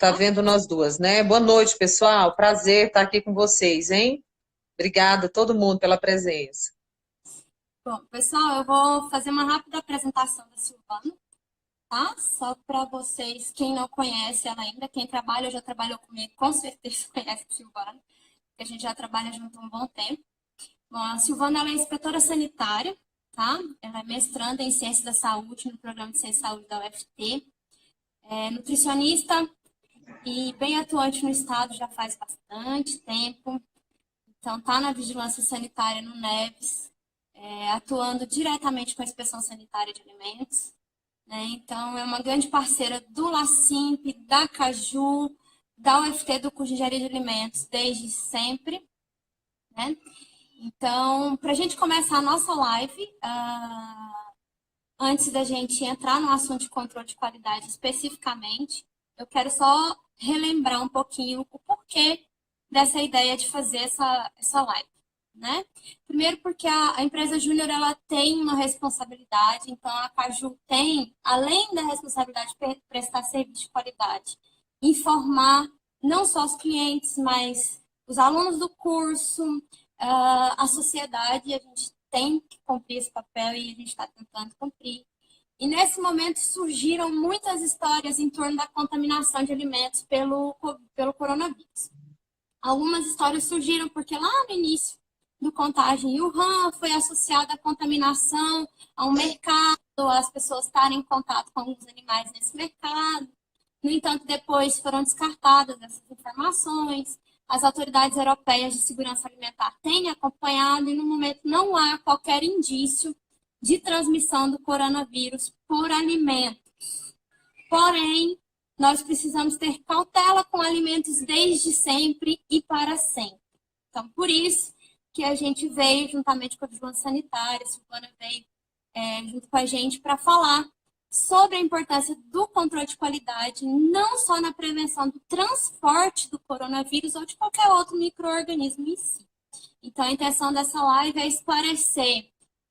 Tá vendo nós duas, né? Boa noite, pessoal. Prazer estar aqui com vocês, hein? Obrigada a todo mundo pela presença. Bom, pessoal, eu vou fazer uma rápida apresentação da Silvana, tá? Só para vocês, quem não conhece ela ainda, quem trabalha ou já trabalhou comigo, com certeza conhece a Silvana, porque a gente já trabalha junto há um bom tempo. Bom, a Silvana, ela é inspetora sanitária, tá? Ela é mestranda em Ciência da Saúde no Programa de Ciência da Saúde da UFT. É nutricionista e bem atuante no estado já faz bastante tempo. Então, está na vigilância sanitária no NEVES, atuando diretamente com a Inspeção Sanitária de Alimentos, né? Então, é uma grande parceira do LACIMP, da Caju, da UFT, do curso de Engenharia de Alimentos, desde sempre, né? Então, para a gente começar a nossa live, antes da gente entrar no assunto de controle de qualidade especificamente, eu quero só relembrar um pouquinho o porquê dessa ideia de fazer essa live, né? Primeiro porque a empresa Júnior, ela tem uma responsabilidade, então a Caju tem, além da responsabilidade de prestar serviço de qualidade, informar não só os clientes, mas os alunos do curso, a sociedade. A gente tem que cumprir esse papel e a gente está tentando cumprir. E nesse momento surgiram muitas histórias em torno da contaminação de alimentos pelo coronavírus. Algumas histórias surgiram porque lá no início do contágio em Wuhan foi associada à contaminação a um mercado, as pessoas estarem em contato com alguns animais nesse mercado. No entanto, depois foram descartadas essas informações. As autoridades europeias de segurança alimentar têm acompanhado e no momento não há qualquer indício de transmissão do coronavírus por alimentos. Porém, nós precisamos ter cautela com alimentos desde sempre e para sempre. Então, por isso que a gente veio, juntamente com a Vigilância Sanitária, a Silvana veio junto com a gente para falar sobre a importância do controle de qualidade, não só na prevenção do transporte do coronavírus ou de qualquer outro micro-organismo em si. Então, a intenção dessa live é esclarecer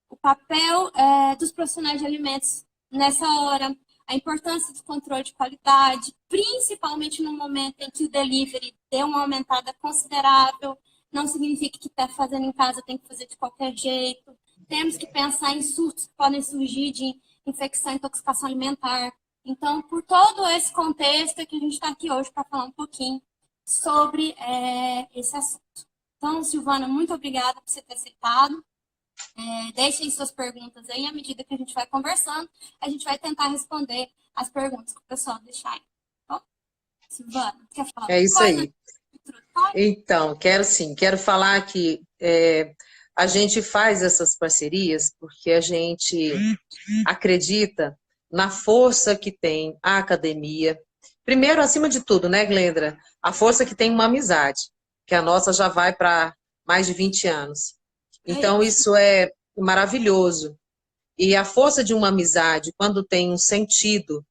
o papel dos profissionais de alimentos nessa hora, a importância do controle de qualidade, principalmente no momento em que o delivery deu uma aumentada considerável. Não significa que está fazendo em casa tem que fazer de qualquer jeito. Temos que pensar em surtos que podem surgir de infecção e intoxicação alimentar. Então, por todo esse contexto é que a gente está aqui hoje para falar um pouquinho sobre esse assunto. Então, Silvana, muito obrigada por você ter aceitado. Deixem suas perguntas aí, à medida que a gente vai conversando, a gente vai tentar responder as perguntas que o pessoal deixar aí. Bom, Silvana, quer falar É isso coisa? aí. Então, quero falar que a gente faz essas parcerias porque a gente acredita na força que tem a academia. Primeiro, acima de tudo, né, Glendra? A força que tem uma amizade, que a nossa já vai para mais de 20 anos. Então, isso é maravilhoso. E a força de uma amizade, quando tem um sentido,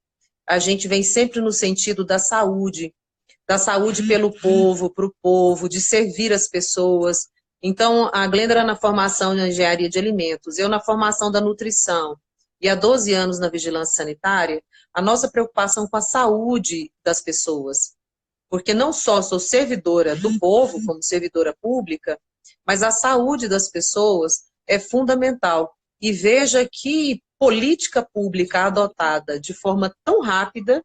a gente vem sempre no sentido da saúde pelo povo, para o povo, de servir as pessoas. Então, a Glenda na formação de engenharia de alimentos, eu na formação da nutrição, e há 12 anos na vigilância sanitária, a nossa preocupação com a saúde das pessoas. Porque não só sou servidora do povo, como servidora pública, mas a saúde das pessoas é fundamental. E veja que política pública adotada de forma tão rápida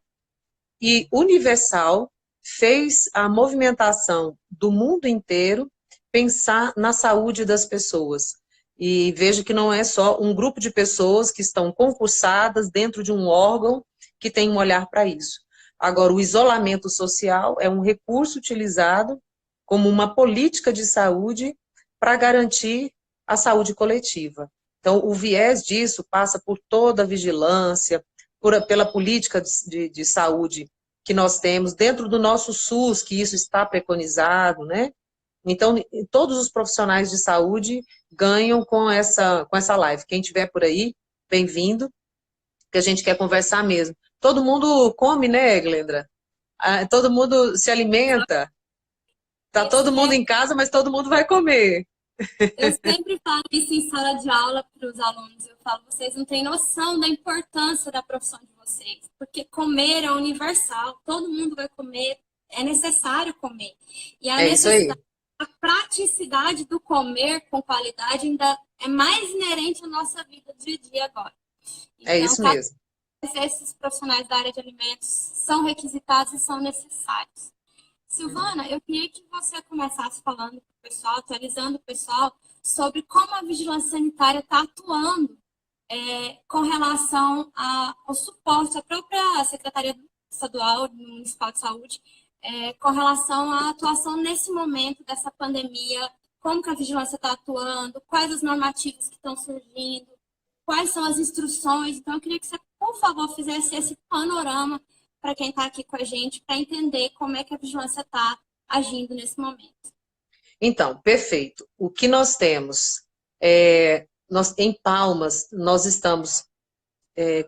e universal fez a movimentação do mundo inteiro pensar na saúde das pessoas. E veja que não é só um grupo de pessoas que estão concursadas dentro de um órgão que tem um olhar para isso. Agora, o isolamento social é um recurso utilizado como uma política de saúde para garantir a saúde coletiva. Então, o viés disso passa por toda a vigilância, pela política de saúde que nós temos dentro do nosso SUS, que isso está preconizado, né? Então, todos os profissionais de saúde ganham com essa live. Quem estiver por aí, bem-vindo, que a gente quer conversar mesmo. Todo mundo come, né, Glendra? Todo mundo se alimenta. Tá todo mundo em casa, mas todo mundo vai comer. Eu sempre falo isso em sala de aula para os alunos. Eu falo, vocês não têm noção da importância da profissão de vocês, porque comer é universal, todo mundo vai comer, é necessário comer. E a É isso aí. necessidade, a praticidade do comer com qualidade ainda é mais inerente à nossa vida do dia a dia agora. É Então, isso mesmo. esses profissionais da área de alimentos são requisitados e são necessários. Silvana, eu queria que você começasse falando para o pessoal, atualizando o pessoal, sobre como a vigilância sanitária está atuando com relação ao suporte, à própria Secretaria Estadual Municipal de Saúde, com relação à atuação nesse momento dessa pandemia, como que a vigilância está atuando, quais os normativos que estão surgindo, quais são as instruções. Então, eu queria que você, por favor, fizesse esse panorama para quem está aqui com a gente, para entender como é que a vigilância está agindo nesse momento. Então, perfeito. O que nós temos em Palmas, nós estamos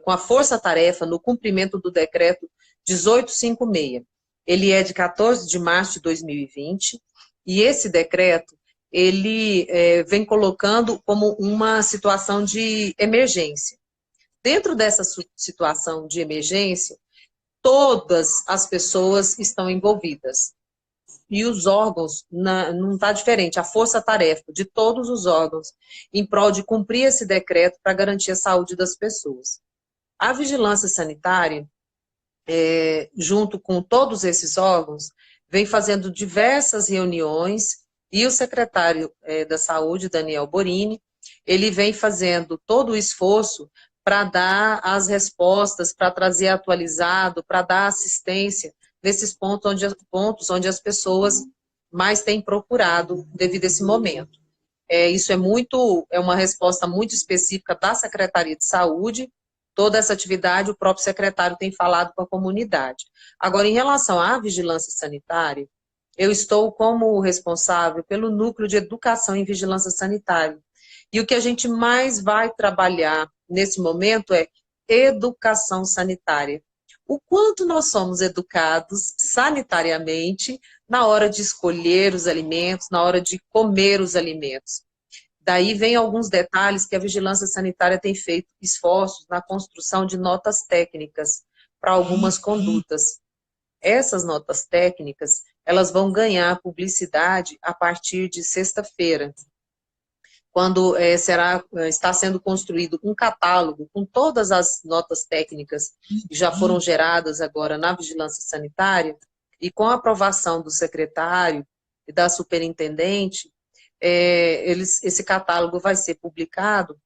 com a força-tarefa no cumprimento do decreto 1856. Ele é de 14 de março de 2020 e esse decreto ele vem colocando como uma situação de emergência. Dentro dessa situação de emergência, todas as pessoas estão envolvidas. E os órgãos, não está diferente, a força-tarefa de todos os órgãos em prol de cumprir esse decreto para garantir a saúde das pessoas. A vigilância sanitária, junto com todos esses órgãos, vem fazendo diversas reuniões e o secretário da Saúde, Daniel Borini, ele vem fazendo todo o esforço para dar as respostas, para trazer atualizado, para dar assistência nesses pontos onde as pessoas mais têm procurado devido a esse momento. Isso é uma resposta muito específica da Secretaria de Saúde. Toda essa atividade o próprio secretário tem falado com a comunidade. Agora, em relação à vigilância sanitária, eu estou como responsável pelo núcleo de educação em vigilância sanitária. E o que a gente mais vai trabalhar nesse momento é educação sanitária. O quanto nós somos educados sanitariamente na hora de escolher os alimentos, na hora de comer os alimentos. Daí vem alguns detalhes que a vigilância sanitária tem feito esforços na construção de notas técnicas para algumas condutas. Essas notas técnicas, elas vão ganhar publicidade a partir de sexta-feira, quando está sendo construído um catálogo com todas as notas técnicas que já foram geradas agora na vigilância sanitária, e com a aprovação do secretário e da superintendente, esse catálogo vai ser publicado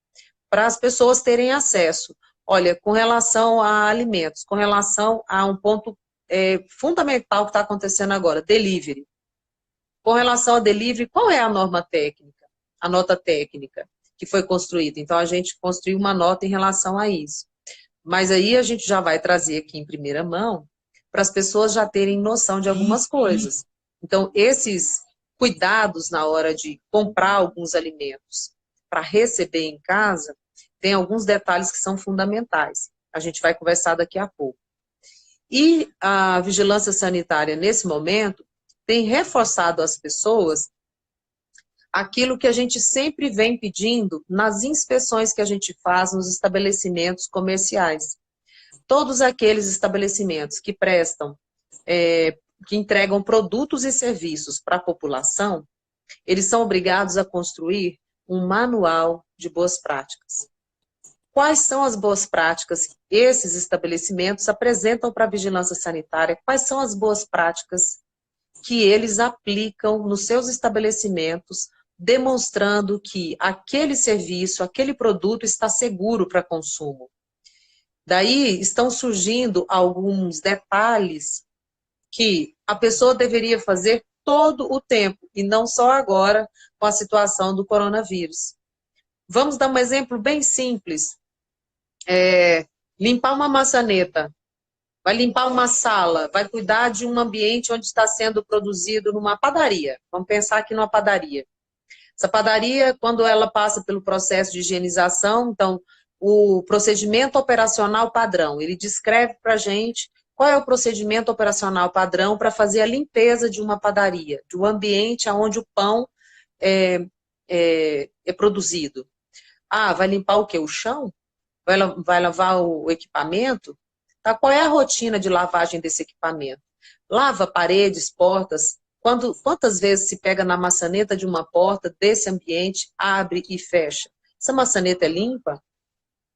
para as pessoas terem acesso. Olha, com relação a alimentos, com relação a um ponto fundamental que está acontecendo agora, delivery. Com relação a delivery, qual é a norma técnica? A nota técnica que foi construída. Então, a gente construiu uma nota em relação a isso. Mas aí a gente já vai trazer aqui em primeira mão para as pessoas já terem noção de algumas coisas. Então, esses cuidados na hora de comprar alguns alimentos para receber em casa, tem alguns detalhes que são fundamentais. A gente vai conversar daqui a pouco. E a vigilância sanitária, nesse momento, tem reforçado às pessoas aquilo que a gente sempre vem pedindo nas inspeções que a gente faz nos estabelecimentos comerciais. Todos aqueles estabelecimentos que prestam, que entregam produtos e serviços para a população, eles são obrigados a construir um manual de boas práticas. Quais são as boas práticas que esses estabelecimentos apresentam para a vigilância sanitária? Quais são as boas práticas que eles aplicam nos seus estabelecimentos, demonstrando que aquele serviço, aquele produto está seguro para consumo? Daí estão surgindo alguns detalhes que a pessoa deveria fazer todo o tempo, e não só agora com a situação do coronavírus. Vamos dar um exemplo bem simples. Limpar uma maçaneta, vai limpar uma sala, vai cuidar de um ambiente onde está sendo produzido numa padaria. Vamos pensar aqui numa padaria. Essa padaria, quando ela passa pelo processo de higienização, então, o procedimento operacional padrão, ele descreve para a gente qual é o procedimento operacional padrão para fazer a limpeza de uma padaria, de um ambiente onde o pão é é produzido? Ah, vai limpar o quê? O chão? Vai lavar o equipamento? Tá? Qual é a rotina de lavagem desse equipamento? Lava paredes, portas. Quantas vezes se pega na maçaneta de uma porta desse ambiente, abre e fecha? Essa maçaneta é limpa?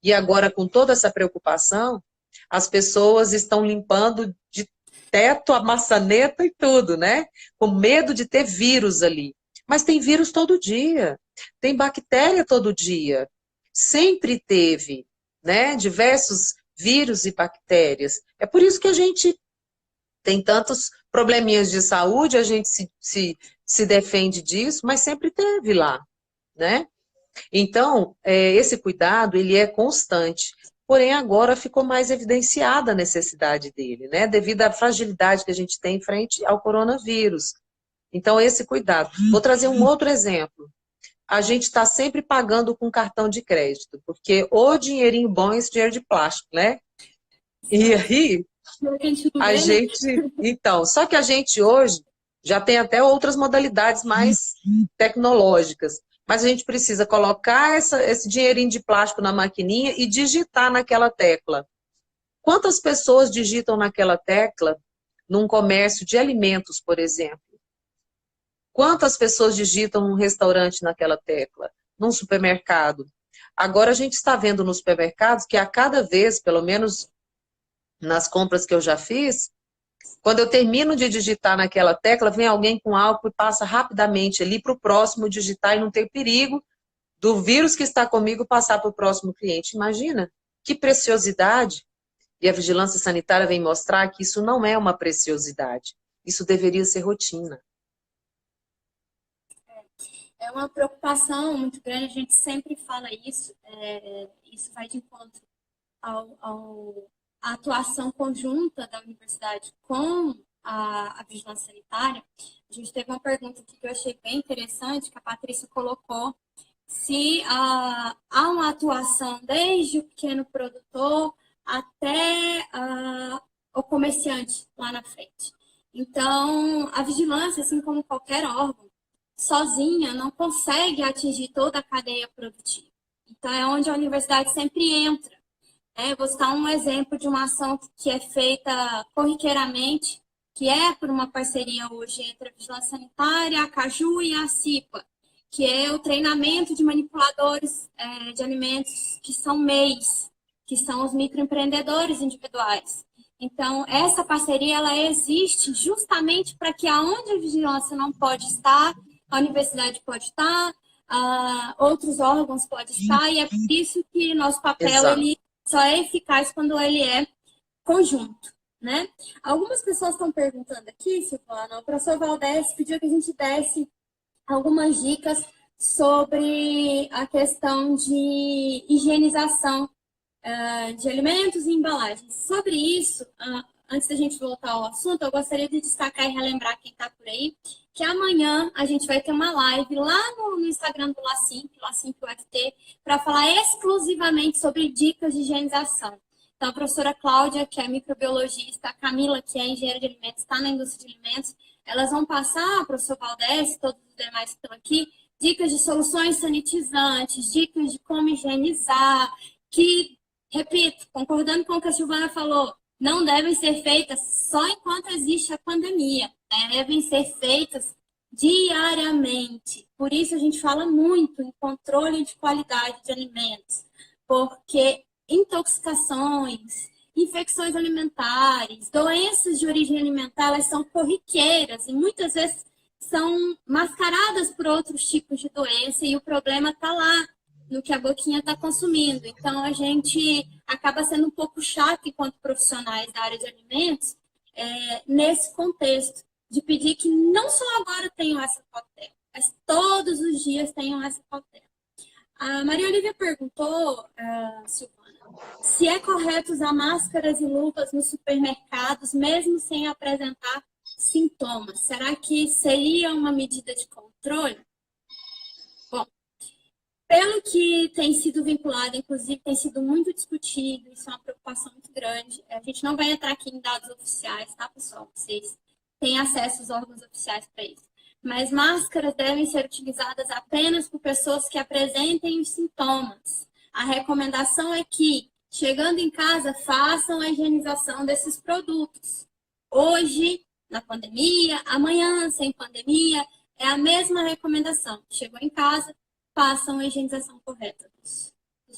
E agora, com toda essa preocupação, as pessoas estão limpando de teto a maçaneta e tudo, né? Com medo de ter vírus ali. Mas tem vírus todo dia, tem bactéria todo dia. Sempre teve, né? Diversos vírus e bactérias. É por isso que a gente tem tantos probleminhas de saúde, a gente se defende disso, mas sempre teve lá, né? Então, esse cuidado, ele é constante. Porém, agora ficou mais evidenciada a necessidade dele, né? Devido à fragilidade que a gente tem em frente ao coronavírus. Então, esse cuidado. Vou trazer um outro exemplo. A gente está sempre pagando com cartão de crédito, porque o dinheirinho bom é esse dinheiro de plástico, né? E aí, a gente... Então, só que a gente hoje já tem até outras modalidades mais tecnológicas. Mas a gente precisa colocar esse dinheirinho de plástico na maquininha e digitar naquela tecla. Quantas pessoas digitam naquela tecla num comércio de alimentos, por exemplo? Quantas pessoas digitam num restaurante naquela tecla? Num supermercado? Agora a gente está vendo nos supermercados que a cada vez, pelo menos nas compras que eu já fiz, quando eu termino de digitar naquela tecla, vem alguém com álcool e passa rapidamente ali para o próximo digitar e não ter perigo do vírus que está comigo passar para o próximo cliente. Imagina, que preciosidade. E a vigilância sanitária vem mostrar que isso não é uma preciosidade. Isso deveria ser rotina. É uma preocupação muito grande, a gente sempre fala isso, isso vai de encontro à atuação conjunta da universidade com a vigilância sanitária. A gente teve uma pergunta aqui que eu achei bem interessante, que a Patrícia colocou, se há uma atuação desde o pequeno produtor até o comerciante lá na frente. Então, a vigilância, assim como qualquer órgão, sozinha não consegue atingir toda a cadeia produtiva. Então, é onde a universidade sempre entra. Vou citar um exemplo de uma ação que é feita corriqueiramente, que é por uma parceria hoje entre a Vigilância Sanitária, a Caju e a CIPA, que é o treinamento de manipuladores de alimentos, que são MEIs, que são os microempreendedores individuais. Então, essa parceria ela existe justamente para que aonde a vigilância não pode estar, a universidade pode estar, outros órgãos podem estar, e é por isso que nosso papel ele só é eficaz quando ele é conjunto, né? Algumas pessoas estão perguntando aqui, Silvana, o professor Valdés pediu que a gente desse algumas dicas sobre a questão de higienização de alimentos e embalagens. Sobre isso, antes da gente voltar ao assunto, eu gostaria de destacar e relembrar quem está por aí, que amanhã a gente vai ter uma live lá no Instagram do LACIMP UFT, para falar exclusivamente sobre dicas de higienização. Então, a professora Cláudia, que é microbiologista, a Camila, que é engenheira de alimentos, está na indústria de alimentos, elas vão passar, o professor Valdés e todos os demais que estão aqui, dicas de soluções sanitizantes, dicas de como higienizar, que, repito, concordando com o que a Silvana falou, não devem ser feitas só enquanto existe a pandemia, devem ser feitas diariamente. Por isso a gente fala muito em controle de qualidade de alimentos, porque intoxicações, infecções alimentares, doenças de origem alimentar, elas são corriqueiras e muitas vezes são mascaradas por outros tipos de doença e o problema está lá, no que a boquinha está consumindo. Então, a gente acaba sendo um pouco chato enquanto profissionais da área de alimentos nesse contexto, de pedir que não só agora tenham essa cautela, mas todos os dias tenham essa cautela. A Maria Olivia perguntou, Silvana, se é correto usar máscaras e luvas nos supermercados, mesmo sem apresentar sintomas. Será que seria uma medida de controle? Bom, pelo que tem sido vinculado, inclusive tem sido muito discutido, isso é uma preocupação muito grande. A gente não vai entrar aqui em dados oficiais, tá, pessoal? Vocês têm acesso aos órgãos oficiais para isso. mas máscaras devem ser utilizadas apenas por pessoas que apresentem os sintomas. A recomendação é que, chegando em casa, façam a higienização desses produtos. Hoje, na pandemia, amanhã, sem pandemia, é a mesma recomendação. Chegou em casa, façam a higienização correta dos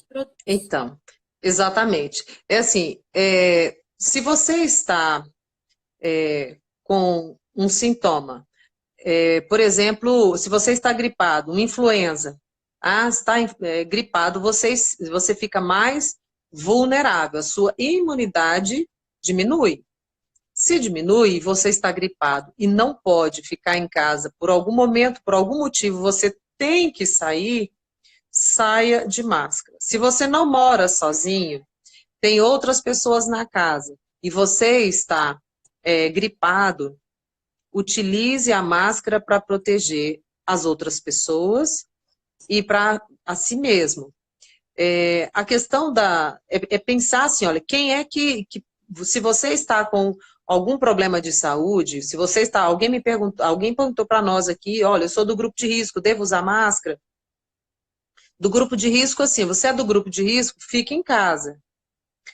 produtos. Então, exatamente. É assim, se você está com um sintoma, por exemplo, se você está gripado, uma influenza, está gripado, você fica mais vulnerável, a sua imunidade diminui. Se diminui, você está gripado e não pode ficar em casa por algum momento, por algum motivo, você tem que sair, saia de máscara. Se você não mora sozinho, tem outras pessoas na casa e você está gripado, utilize a máscara para proteger as outras pessoas e para a si mesmo. A questão é pensar assim, olha, quem é que se você está com algum problema de saúde, se você está, alguém perguntou para nós aqui, olha, eu sou do grupo de risco, devo usar máscara? Do grupo de risco, assim, você é do grupo de risco, fique em casa.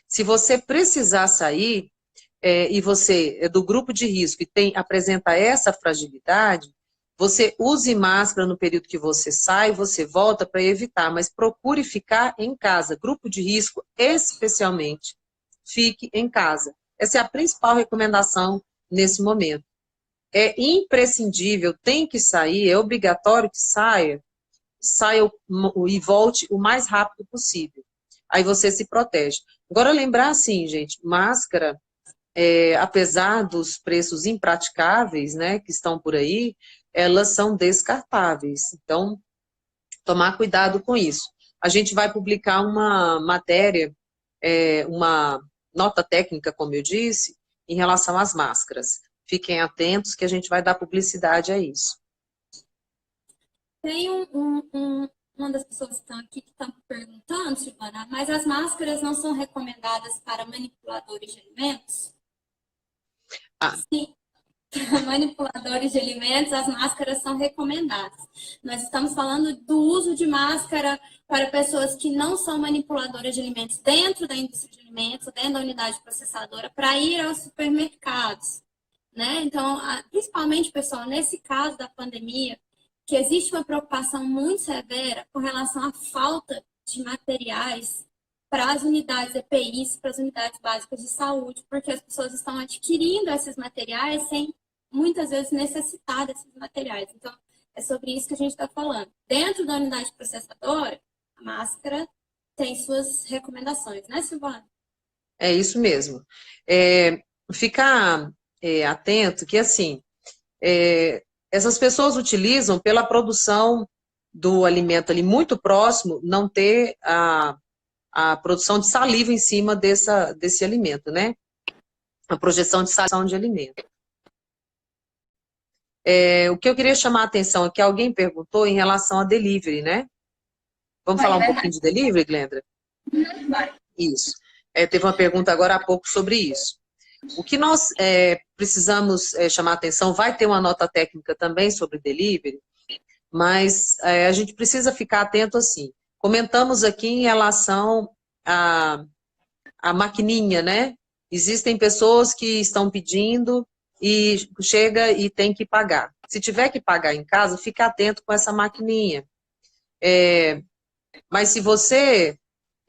Se você precisar sair, e você é do grupo de risco e apresenta essa fragilidade, você use máscara no período que você sai, você volta para evitar, mas procure ficar em casa. Grupo de risco, especialmente, fique em casa. Essa é a principal recomendação nesse momento. É imprescindível, tem que sair, é obrigatório que saia e volte o mais rápido possível. Aí você se protege. Agora, lembrar assim, gente, máscara, apesar dos preços impraticáveis, né, que estão por aí, elas são descartáveis. Então, tomar cuidado com isso. A gente vai publicar uma matéria, uma nota técnica, como eu disse, em relação às máscaras. Fiquem atentos que a gente vai dar publicidade a isso. Tem uma das pessoas que estão aqui que estão perguntando, Silvana, mas as máscaras não são recomendadas para manipuladores de alimentos? Sim, para manipuladores de alimentos, as máscaras são recomendadas. Nós estamos falando do uso de máscara para pessoas que não são manipuladoras de alimentos dentro da indústria de alimentos, dentro da unidade processadora, para ir aos supermercados, né? Então, principalmente, pessoal, nesse caso da pandemia, que existe uma preocupação muito severa com relação à falta de materiais para as unidades EPIs, para as unidades básicas de saúde, porque as pessoas estão adquirindo esses materiais sem, muitas vezes, necessitar desses materiais. Então, é sobre isso que a gente está falando. Dentro da unidade processadora, a máscara tem suas recomendações, né, Silvana? É isso mesmo. Ficar atento que, assim, essas pessoas utilizam pela produção do alimento ali muito próximo, não ter a produção de saliva em cima desse alimento, né? A projeção de saliva de alimento. O que eu queria chamar a atenção é que alguém perguntou em relação a delivery, né? Vamos falar um pouquinho de delivery, Glendra? Isso. Teve uma pergunta agora há pouco sobre isso. O que nós precisamos chamar a atenção, vai ter uma nota técnica também sobre delivery, mas a gente precisa ficar atento assim. Comentamos aqui em relação à maquininha, né? Existem pessoas que estão pedindo e chega e tem que pagar. Se tiver que pagar em casa, fique atento com essa maquininha. Mas se você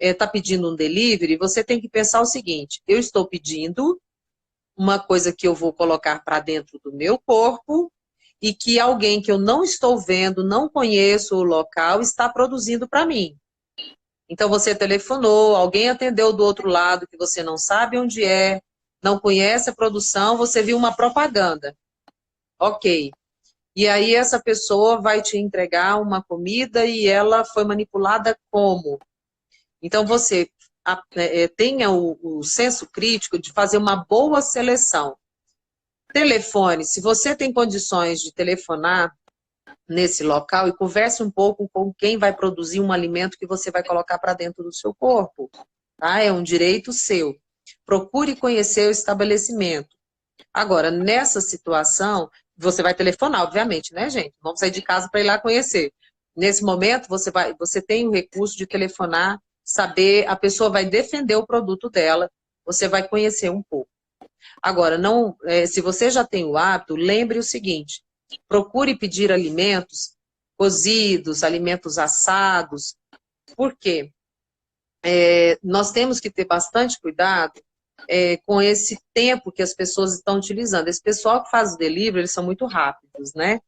está pedindo um delivery, você tem que pensar o seguinte, eu estou pedindo uma coisa que eu vou colocar para dentro do meu corpo e que alguém que eu não estou vendo, não conheço o local, está produzindo para mim. Então, você telefonou, alguém atendeu do outro lado que você não sabe onde é, não conhece a produção, você viu uma propaganda. Ok. E aí, essa pessoa vai te entregar uma comida e ela foi manipulada como? Então, você tenha o senso crítico de fazer uma boa seleção. Telefone, se você tem condições de telefonar nesse local e converse um pouco com quem vai produzir um alimento que você vai colocar para dentro do seu corpo. Tá? É um direito seu. Procure conhecer o estabelecimento. Agora, nessa situação, você vai telefonar, obviamente, né, gente? Vamos sair de casa para ir lá conhecer. Nesse momento, você tem o recurso de telefonar, saber, a pessoa vai defender o produto dela, você vai conhecer um pouco. Agora, não, se você já tem o hábito, lembre o seguinte, procure pedir alimentos cozidos, alimentos assados. Por quê? Nós temos que ter bastante cuidado com esse tempo que as pessoas estão utilizando. Esse pessoal que faz o delivery, eles são muito rápidos, né?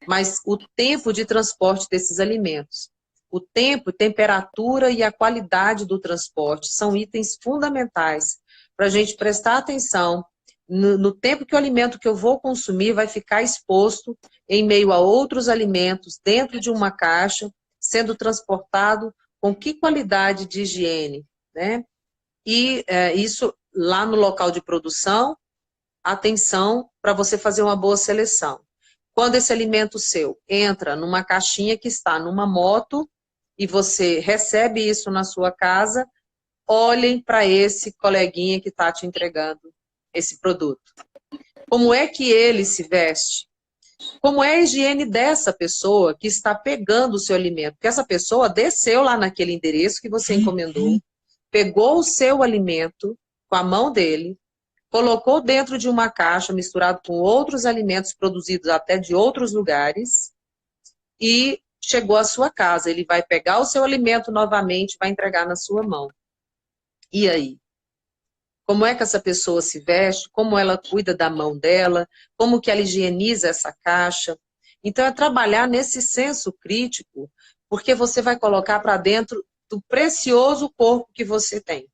Mas o tempo de transporte desses alimentos, o tempo, temperatura e a qualidade do transporte são itens fundamentais para a gente prestar atenção no tempo que o alimento que eu vou consumir vai ficar exposto em meio a outros alimentos dentro de uma caixa, sendo transportado com que qualidade de higiene, né? E isso lá no local de produção, atenção para você fazer uma boa seleção. Quando esse alimento seu entra numa caixinha que está numa moto e você recebe isso na sua casa, olhem para esse coleguinha que está te entregando esse produto. Como é que ele se veste? Como é a higiene dessa pessoa que está pegando o seu alimento? Porque essa pessoa desceu lá naquele endereço que você encomendou, pegou o seu alimento com a mão dele, colocou dentro de uma caixa misturado com outros alimentos produzidos até de outros lugares e chegou à sua casa. Ele vai pegar o seu alimento novamente, vai entregar na sua mão. E aí? Como é que essa pessoa se veste? Como ela cuida da mão dela? Como que ela higieniza essa caixa? Então, é trabalhar nesse senso crítico, porque você vai colocar para dentro do precioso corpo que você tem.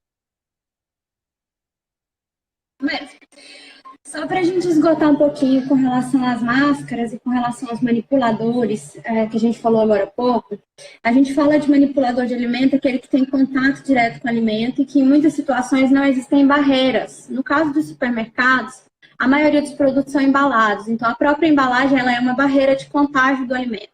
Mas, só para a gente esgotar um pouquinho com relação às máscaras e com relação aos manipuladores, que a gente falou agora há pouco, a gente fala de manipulador de alimento, aquele que tem contato direto com o alimento e que em muitas situações não existem barreiras. No caso dos supermercados, a maioria dos produtos são embalados, então a própria embalagem ela é uma barreira de contágio do alimento.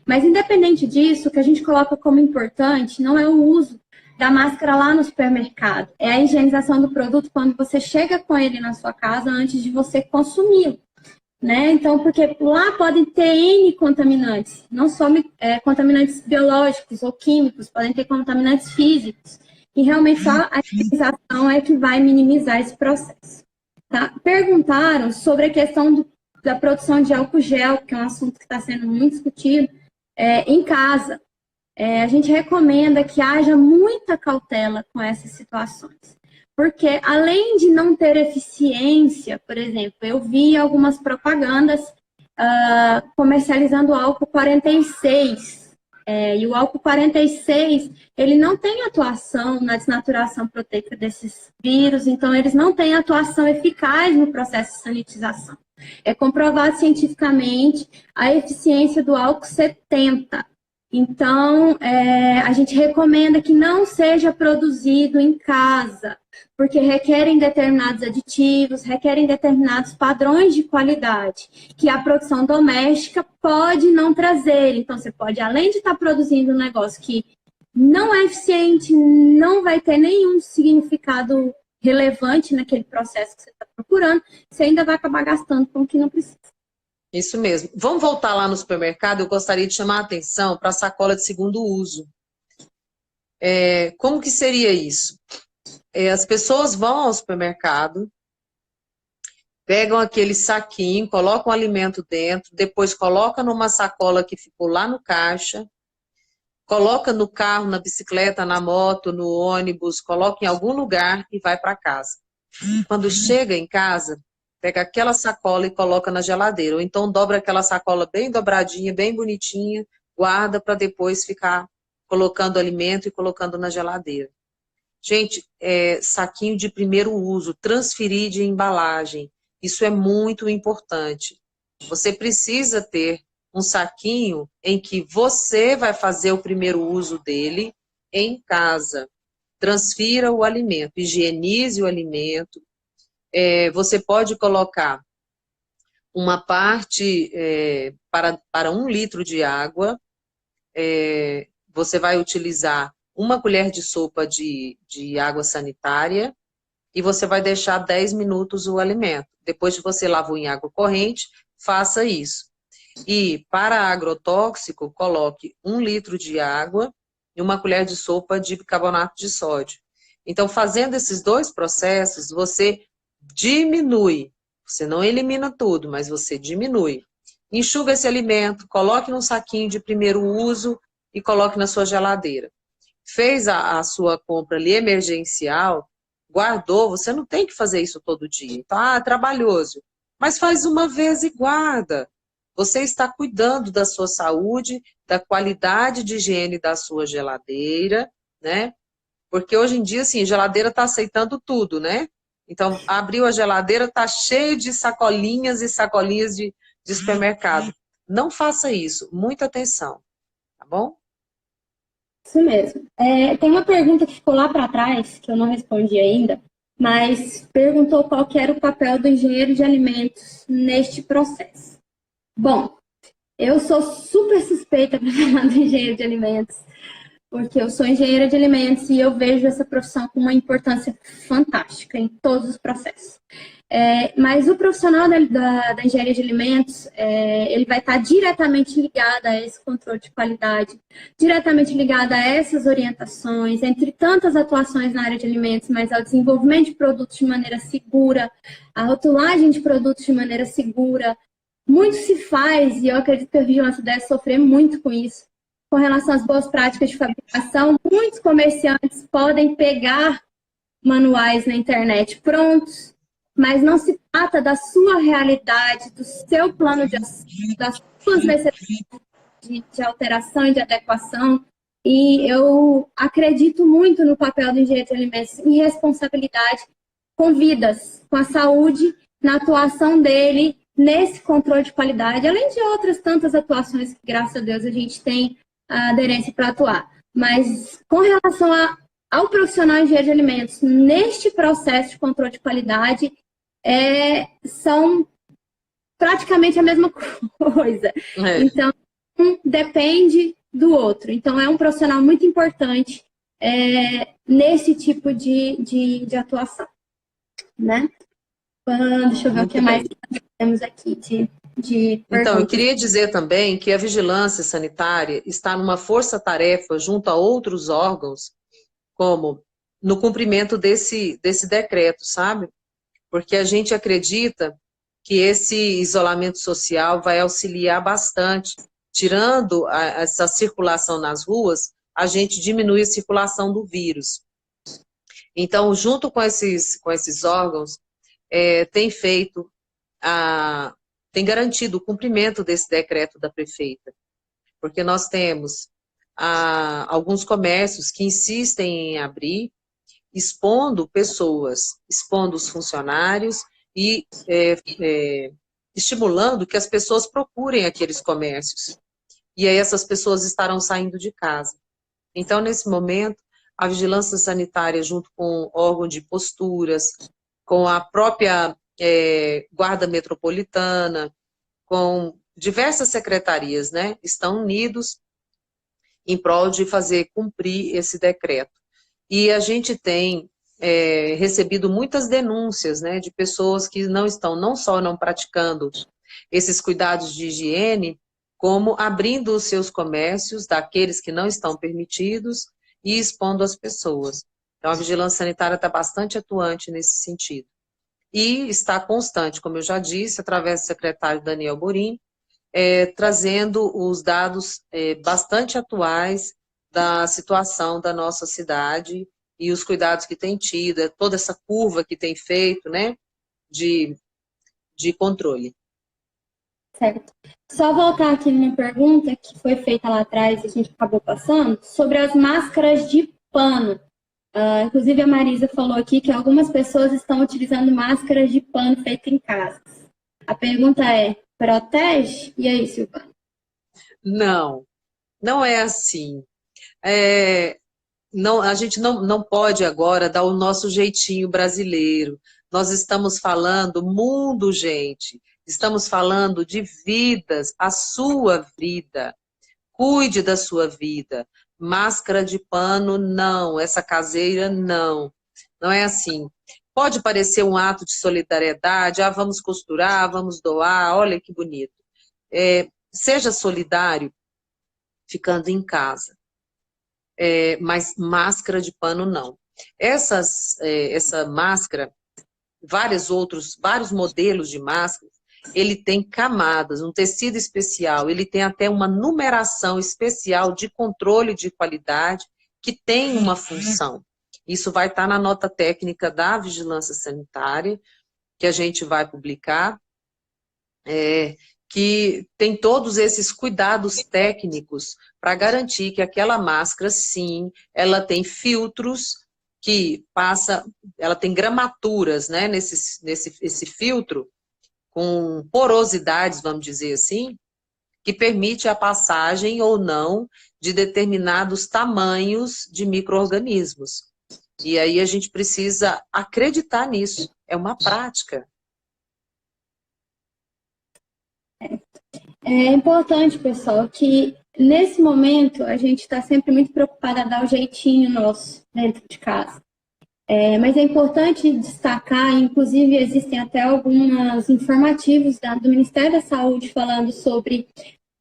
Mas independente disso, o que a gente coloca como importante não é o uso da máscara lá no supermercado. É a higienização do produto quando você chega com ele na sua casa antes de você consumi-lo, né? Então, porque lá podem ter N contaminantes, não só contaminantes biológicos ou químicos, podem ter contaminantes físicos. E realmente só a higienização é que vai minimizar esse processo. Tá? Perguntaram sobre a questão da produção de álcool gel, que é um assunto que está sendo muito discutido, em casa. A gente recomenda que haja muita cautela com essas situações. Porque, além de não ter eficiência, por exemplo, eu vi algumas propagandas comercializando álcool 46. E o álcool 46, ele não tem atuação na desnaturação proteica desses vírus, então eles não têm atuação eficaz no processo de sanitização. É comprovado cientificamente a eficiência do álcool 70. Então, a gente recomenda que não seja produzido em casa, porque requerem determinados aditivos, requerem determinados padrões de qualidade, que a produção doméstica pode não trazer. Então, você pode, além de estar produzindo um negócio que não é eficiente, não vai ter nenhum significado relevante naquele processo que você está procurando, você ainda vai acabar gastando com o que não precisa. Isso mesmo. Vamos voltar lá no supermercado. Eu gostaria de chamar a atenção para a sacola de segundo uso. Como que seria isso? As pessoas vão ao supermercado, pegam aquele saquinho, colocam o alimento dentro, depois colocam numa sacola que ficou lá no caixa, coloca no carro, na bicicleta, na moto, no ônibus, coloca em algum lugar e vai para casa. Quando chega em casa, pega aquela sacola e coloca na geladeira. Ou então dobra aquela sacola bem dobradinha, bem bonitinha, guarda para depois ficar colocando alimento e colocando na geladeira. Gente, saquinho de primeiro uso, transferir de embalagem. Isso é muito importante. Você precisa ter um saquinho em que você vai fazer o primeiro uso dele em casa. Transfira o alimento, higienize o alimento. Você pode colocar uma parte para 1 litro de água, você vai utilizar 1 colher de sopa de água sanitária e você vai deixar 10 minutos o alimento. Depois que você lavou em água corrente, faça isso. E para agrotóxico, coloque 1 litro de água e 1 colher de sopa de bicarbonato de sódio. Então, fazendo esses 2 processos, você diminui. Você não elimina tudo, mas você diminui. Enxuga esse alimento, coloque num saquinho de primeiro uso e coloque na sua geladeira. Fez a sua compra ali emergencial, guardou, você não tem que fazer isso todo dia. Então, é trabalhoso. Mas faz uma vez e guarda. Você está cuidando da sua saúde, da qualidade de higiene da sua geladeira, né? Porque hoje em dia, assim, geladeira está aceitando tudo, né? Então, abriu a geladeira, está cheio de sacolinhas e sacolinhas de supermercado. Não faça isso. Muita atenção, tá bom? Isso mesmo. Tem uma pergunta que ficou lá para trás, que eu não respondi ainda, mas perguntou qual que era o papel do engenheiro de alimentos neste processo. Bom, eu sou super suspeita para falar do engenheiro de alimentos, porque eu sou engenheira de alimentos e eu vejo essa profissão com uma importância fantástica em todos os processos. Mas o profissional da engenharia de alimentos, ele vai estar diretamente ligado a esse controle de qualidade, diretamente ligado a essas orientações, entre tantas atuações na área de alimentos, mas ao desenvolvimento de produtos de maneira segura, a rotulagem de produtos de maneira segura. Muito se faz, e eu acredito que a vigilância deve sofrer muito com isso, com relação às boas práticas de fabricação. Muitos comerciantes podem pegar manuais na internet prontos, mas não se trata da sua realidade, do seu plano de ação, das suas necessidades de alteração e de adequação. E eu acredito muito no papel do engenheiro de alimentos em responsabilidade com vidas, com a saúde, na atuação dele nesse controle de qualidade, além de outras tantas atuações que, graças a Deus, a gente tem a aderência para atuar. Mas com relação ao profissional de engenharia de alimentos, neste processo de controle de qualidade, são praticamente a mesma coisa. Então, um depende do outro. Então, é um profissional muito importante nesse tipo de atuação, né? Deixa eu ver muito o que mais temos aqui de Então, eu queria dizer também que a vigilância sanitária está numa força-tarefa junto a outros órgãos, como no cumprimento desse decreto, sabe? Porque a gente acredita que esse isolamento social vai auxiliar bastante. Tirando essa circulação nas ruas, a gente diminui a circulação do vírus. Então, junto com esses órgãos, tem garantido o cumprimento desse decreto da prefeita. Porque nós temos alguns comércios que insistem em abrir, expondo pessoas, expondo os funcionários e estimulando que as pessoas procurem aqueles comércios. E aí essas pessoas estarão saindo de casa. Então, nesse momento, a vigilância sanitária, junto com o órgão de posturas, com a própria Guarda Metropolitana, com diversas secretarias, né, estão unidos em prol de fazer cumprir esse decreto. E a gente tem recebido muitas denúncias, né, de pessoas que não só não praticando esses cuidados de higiene, como abrindo os seus comércios daqueles que não estão permitidos e expondo as pessoas. Então, a vigilância sanitária está bastante atuante nesse sentido. E está constante, como eu já disse, através do secretário Daniel Borim, trazendo os dados bastante atuais da situação da nossa cidade e os cuidados que tem tido, toda essa curva que tem feito, né, de controle. Certo. Só voltar aqui numa pergunta que foi feita lá atrás e a gente acabou passando, sobre as máscaras de pano. Inclusive a Marisa falou aqui que algumas pessoas estão utilizando máscaras de pano feitas em casa. A pergunta é, protege? E aí, Silvana? Não, não é assim. Não, a gente não pode agora dar o nosso jeitinho brasileiro. Nós estamos falando mundo, gente. Estamos falando de vidas, a sua vida. Cuide da sua vida. Máscara de pano, não. Essa caseira, não. Não é assim. Pode parecer um ato de solidariedade, vamos costurar, vamos doar, olha que bonito. Seja solidário ficando em casa, mas máscara de pano não. Essa máscara, vários modelos de máscaras, ele tem camadas, um tecido especial, ele tem até uma numeração especial de controle de qualidade que tem uma função. Isso vai estar na nota técnica da Vigilância Sanitária, que a gente vai publicar, que tem todos esses cuidados técnicos para garantir que aquela máscara, sim, ela tem filtros que ela tem gramaturas, né, esse filtro, com porosidades, vamos dizer assim, que permite a passagem ou não de determinados tamanhos de micro-organismos. E aí a gente precisa acreditar nisso, é uma prática. É importante, pessoal, que nesse momento a gente está sempre muito preocupada a dar o jeitinho nosso dentro de casa. Mas é importante destacar, inclusive existem até alguns informativos do Ministério da Saúde falando sobre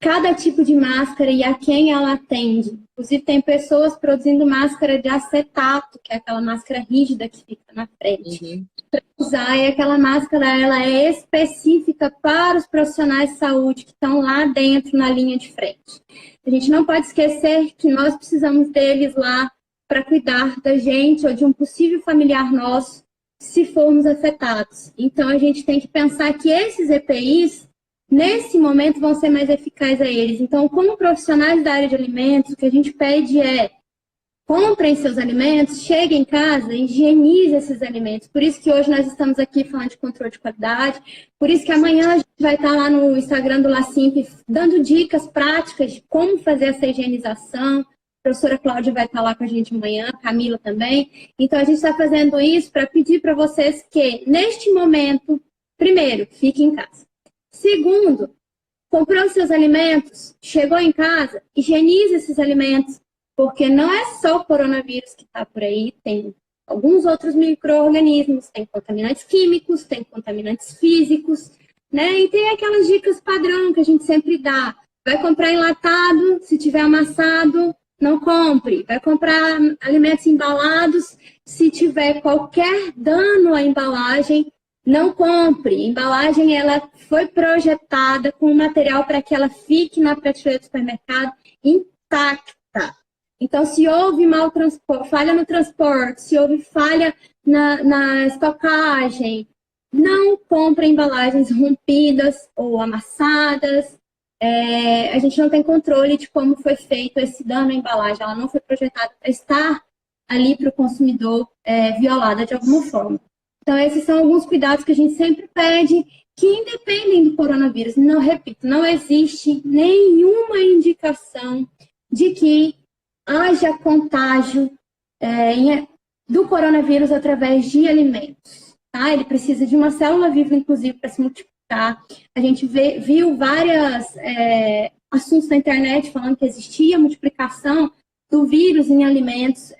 cada tipo de máscara e a quem ela atende. Inclusive tem pessoas produzindo máscara de acetato, que é aquela máscara rígida que fica na frente. Para usar, e aquela máscara ela é específica para os profissionais de saúde que estão lá dentro na linha de frente. A gente não pode esquecer que nós precisamos deles lá para cuidar da gente ou de um possível familiar nosso, se formos afetados. Então, a gente tem que pensar que esses EPIs, nesse momento, vão ser mais eficazes a eles. Então, como profissionais da área de alimentos, o que a gente pede é comprem seus alimentos, cheguem em casa, higienize esses alimentos. Por isso que hoje nós estamos aqui falando de controle de qualidade, por isso que amanhã a gente vai estar lá no Instagram do LACIMP dando dicas práticas de como fazer essa higienização. A professora Cláudia vai estar lá com a gente amanhã, a Camila também. Então, a gente está fazendo isso para pedir para vocês que, neste momento, primeiro, fiquem em casa. Segundo, comprou os seus alimentos, chegou em casa, higienize esses alimentos, porque não é só o coronavírus que está por aí, tem alguns outros micro-organismos, tem contaminantes químicos, tem contaminantes físicos, né? E tem aquelas dicas padrão que a gente sempre dá. Vai comprar enlatado, se tiver amassado, não compre. Vai comprar alimentos embalados, se tiver qualquer dano à embalagem, não compre. A embalagem ela foi projetada com material para que ela fique na prateleira do supermercado intacta. Então, se houve falha no transporte, se houve falha na estocagem, não compre embalagens rompidas ou amassadas. A gente não tem controle de como foi feito esse dano à embalagem. Ela não foi projetada para estar ali para o consumidor violada de alguma forma. Então, esses são alguns cuidados que a gente sempre pede, que independem do coronavírus. Não, repito, não existe nenhuma indicação de que haja contágio do coronavírus através de alimentos. Tá? Ele precisa de uma célula viva, inclusive, para se multiplicar. A gente viu vários assuntos na internet falando que existia multiplicação do vírus em alimentos.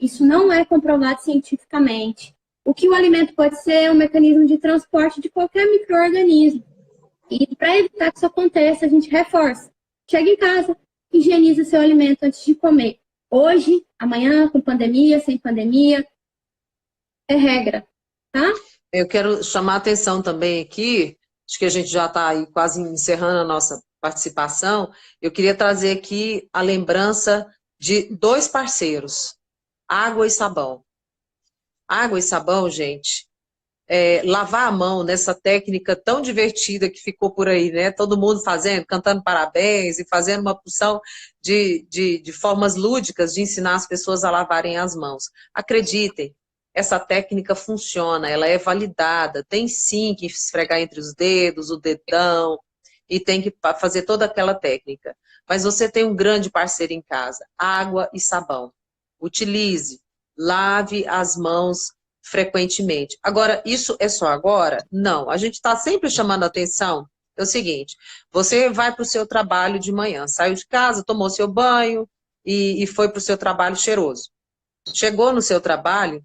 Isso não é comprovado cientificamente. O que o alimento pode ser é um mecanismo de transporte de qualquer micro-organismo. E para evitar que isso aconteça, a gente reforça. Chega em casa, higieniza seu alimento antes de comer. Hoje, amanhã, com pandemia, sem pandemia, é regra, tá? Eu quero chamar a atenção também aqui, acho que a gente já está aí quase encerrando a nossa participação. Eu queria trazer aqui a lembrança de 2 parceiros, água e sabão. Água e sabão, gente, lavar a mão nessa técnica tão divertida que ficou por aí, né? Todo mundo fazendo, cantando parabéns e fazendo uma porção de formas lúdicas de ensinar as pessoas a lavarem as mãos. Acreditem, essa técnica funciona, ela é validada, tem sim que esfregar entre os dedos, o dedão, e tem que fazer toda aquela técnica. Mas você tem um grande parceiro em casa, água e sabão. Utilize, lave as mãos frequentemente. Agora, isso é só agora? Não. A gente está sempre chamando a atenção. É o seguinte, você vai para o seu trabalho de manhã, saiu de casa, tomou seu banho e foi para o seu trabalho cheiroso. Chegou no seu trabalho,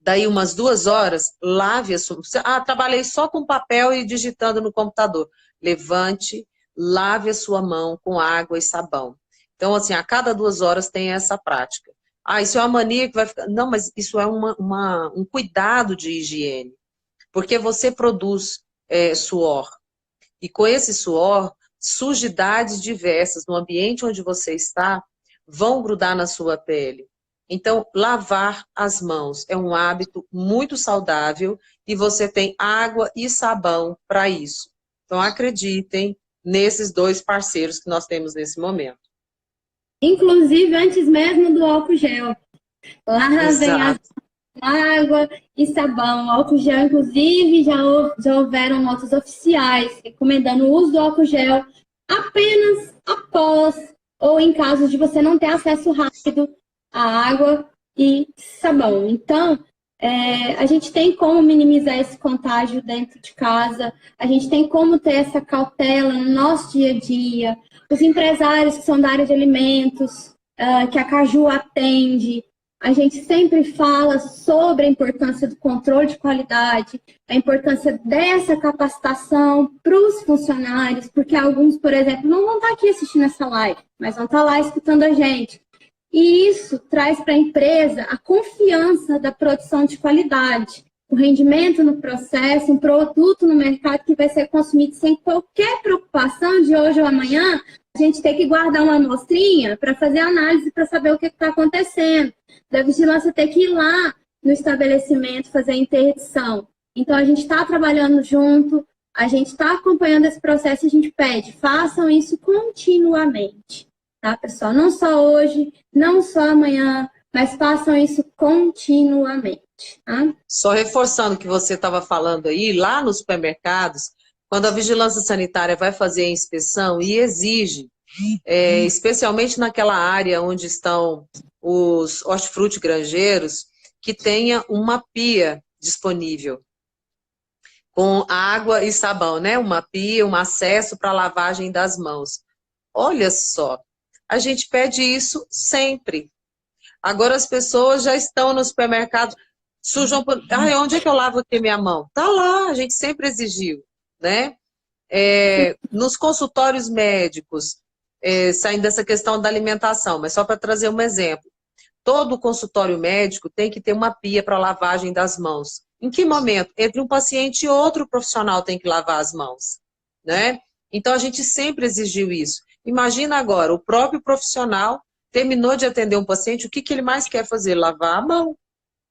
daí umas 2 horas, lave a sua... trabalhei só com papel e digitando no computador. Levante, lave a sua mão com água e sabão. Então, assim, a cada 2 horas tem essa prática. Isso é uma mania que vai ficar... Não, mas isso é um cuidado de higiene. Porque você produz suor. E com esse suor, sujidades diversas no ambiente onde você está vão grudar na sua pele. Então, lavar as mãos é um hábito muito saudável e você tem água e sabão para isso. Então, acreditem nesses 2 parceiros que nós temos nesse momento. Inclusive, antes mesmo do álcool gel. Lavem as água e sabão. O álcool gel, inclusive, já houveram notas oficiais recomendando o uso do álcool gel apenas após ou em caso de você não ter acesso rápido à água e sabão. Então, a gente tem como minimizar esse contágio dentro de casa, a gente tem como ter essa cautela no nosso dia a dia. Os empresários que são da área de alimentos, que a Caju atende, a gente sempre fala sobre a importância do controle de qualidade, a importância dessa capacitação para os funcionários, porque alguns, por exemplo, não vão estar aqui assistindo essa live, mas vão estar lá escutando a gente. E isso traz para a empresa a confiança da produção de qualidade, o rendimento no processo, um produto no mercado que vai ser consumido sem qualquer preocupação de hoje ou amanhã, a gente ter que guardar uma amostrinha para fazer análise para saber o que está acontecendo. Da vigilância ter que ir lá no estabelecimento fazer a interdição. Então, a gente está trabalhando junto, a gente está acompanhando esse processo e a gente pede, façam isso continuamente, tá, pessoal? Não só hoje, não só amanhã, mas façam isso continuamente. Tá? Só reforçando o que você estava falando aí, lá nos supermercados, quando a vigilância sanitária vai fazer a inspeção e exige, especialmente naquela área onde estão os hortifruti granjeiros, que tenha uma pia disponível com água e sabão, né? Uma pia, um acesso para lavagem das mãos. Olha só, a gente pede isso sempre. Agora as pessoas já estão no supermercado, sujam... onde é que eu lavo aqui minha mão? Tá lá, a gente sempre exigiu, né? Nos consultórios médicos, saindo dessa questão da alimentação, mas só para trazer um exemplo. Todo consultório médico tem que ter uma pia para lavagem das mãos. Em que momento? Entre um paciente e outro profissional tem que lavar as mãos, né? Então, a gente sempre exigiu isso. Imagina agora, o próprio profissional terminou de atender um paciente, o que ele mais quer fazer? Lavar a mão.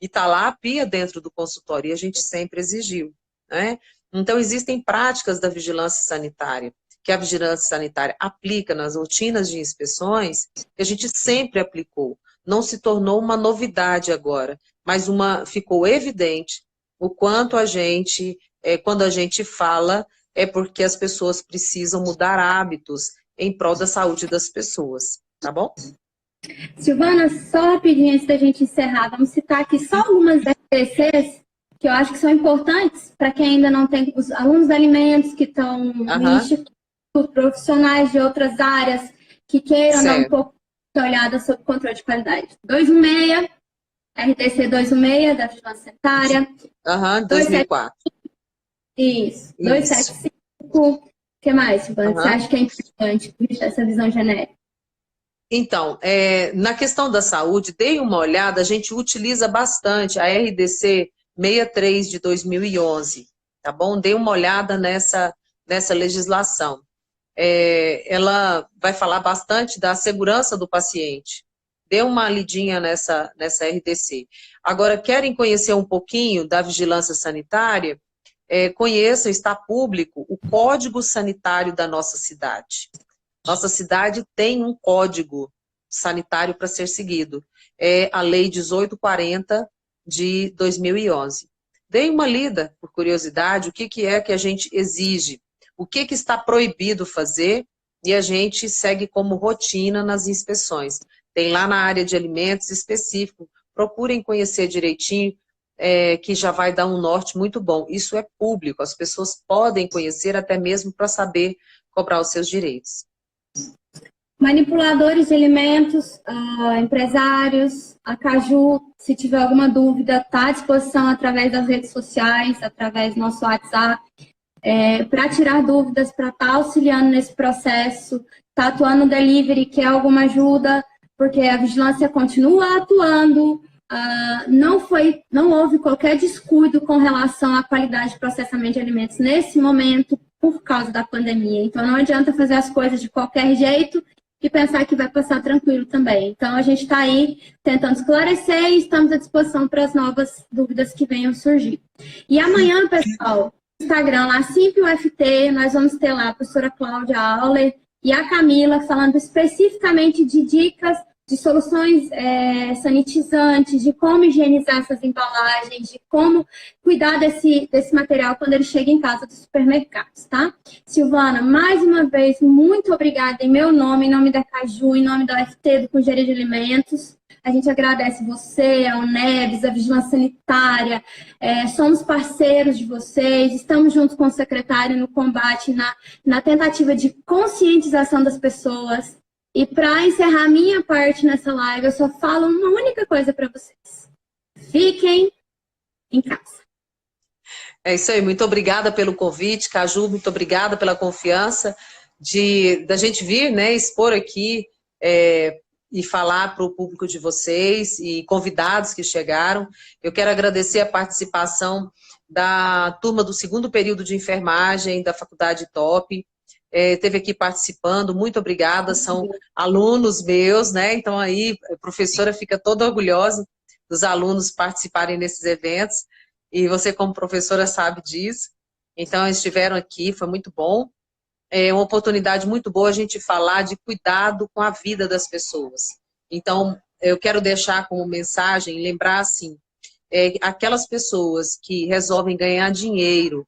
E está lá a pia dentro do consultório, e a gente sempre exigiu, né? Então, existem práticas da vigilância sanitária, que a vigilância sanitária aplica nas rotinas de inspeções, que a gente sempre aplicou. Não se tornou uma novidade agora, mas ficou evidente o quanto a gente, quando a gente fala, é porque as pessoas precisam mudar hábitos em prol da saúde das pessoas, tá bom? Silvana, só rapidinho antes da gente encerrar, vamos citar aqui só algumas RDCs que eu acho que são importantes para quem ainda não tem, os alunos de alimentos que estão no instituto, profissionais de outras áreas que queiram dar um pouco de olhada sobre controle de qualidade. 216, RDC 216 da Vigilância Sanitária. 2004. Isso. 275. O que mais, Silvana? Você acha que é importante essa visão genérica? Então, na questão da saúde, dei uma olhada, a gente utiliza bastante a RDC 63 de 2011, tá bom? Dei uma olhada nessa legislação. Ela vai falar bastante da segurança do paciente. Dê uma lidinha nessa RDC. Agora, querem conhecer um pouquinho da vigilância sanitária? Conheçam, está público, o Código Sanitário da nossa cidade. Nossa cidade tem um código sanitário para ser seguido. É a Lei 1840 de 2011. Dei uma lida, por curiosidade, o que é que a gente exige, o que está proibido fazer e a gente segue como rotina nas inspeções. Tem lá na área de alimentos específico, procurem conhecer direitinho, que já vai dar um norte muito bom. Isso é público, as pessoas podem conhecer até mesmo para saber cobrar os seus direitos. Manipuladores de alimentos, empresários, a Caju, se tiver alguma dúvida, está à disposição através das redes sociais, através do nosso WhatsApp, para tirar dúvidas, para estar auxiliando nesse processo, está atuando no delivery, quer alguma ajuda, porque a vigilância continua atuando, não houve qualquer descuido com relação à qualidade de processamento de alimentos nesse momento, por causa da pandemia. Então, não adianta fazer as coisas de qualquer jeito e pensar que vai passar tranquilo também. Então, a gente está aí tentando esclarecer e estamos à disposição para as novas dúvidas que venham surgir. E amanhã, pessoal, no Instagram, lá, SimpleUFT, nós vamos ter lá a professora Cláudia Auler e a Camila falando especificamente de dicas de soluções sanitizantes, de como higienizar essas embalagens, de como cuidar desse material quando ele chega em casa dos supermercados, tá? Silvana, mais uma vez, muito obrigada em meu nome, em nome da Caju, em nome da UFT, do Conselho de Alimentos. A gente agradece você, a UNEBS, a Vigilância Sanitária, somos parceiros de vocês, estamos juntos com o secretário no combate, na tentativa de conscientização das pessoas. E para encerrar a minha parte nessa live, eu só falo uma única coisa para vocês. Fiquem em casa. É isso aí, muito obrigada pelo convite, Caju, muito obrigada pela confiança da gente vir, né, expor aqui e falar para o público de vocês e convidados que chegaram. Eu quero agradecer a participação da turma do 2º período de enfermagem da Faculdade TOP, esteve aqui participando, muito obrigada, são alunos meus, né? Então aí a professora fica toda orgulhosa dos alunos participarem desses eventos, e você como professora sabe disso. Então eles estiveram aqui, foi muito bom. É uma oportunidade muito boa a gente falar de cuidado com a vida das pessoas. Então eu quero deixar como mensagem, lembrar assim, aquelas pessoas que resolvem ganhar dinheiro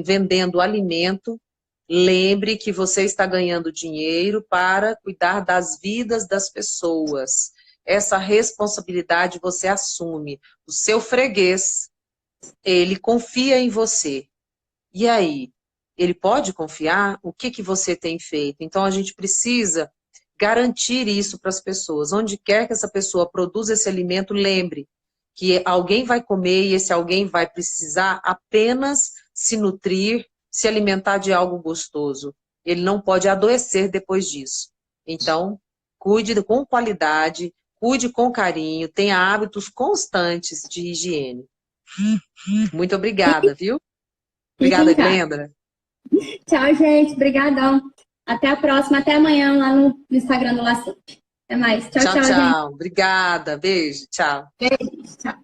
vendendo alimento, lembre que você está ganhando dinheiro para cuidar das vidas das pessoas. Essa responsabilidade você assume. O seu freguês, ele confia em você. E aí? Ele pode confiar? O que você tem feito? Então, a gente precisa garantir isso para as pessoas. Onde quer que essa pessoa produza esse alimento, lembre que alguém vai comer e esse alguém vai precisar apenas se nutrir, se alimentar de algo gostoso. Ele não pode adoecer depois disso. Então, cuide com qualidade, cuide com carinho, tenha hábitos constantes de higiene. Muito obrigada, viu? Obrigada, Glenda. Tchau, gente. Obrigadão. Até a próxima. Até amanhã lá no Instagram do Laçante. Até mais. Tchau, Tchau, gente. Obrigada. Beijo. Tchau. Beijo. Tchau.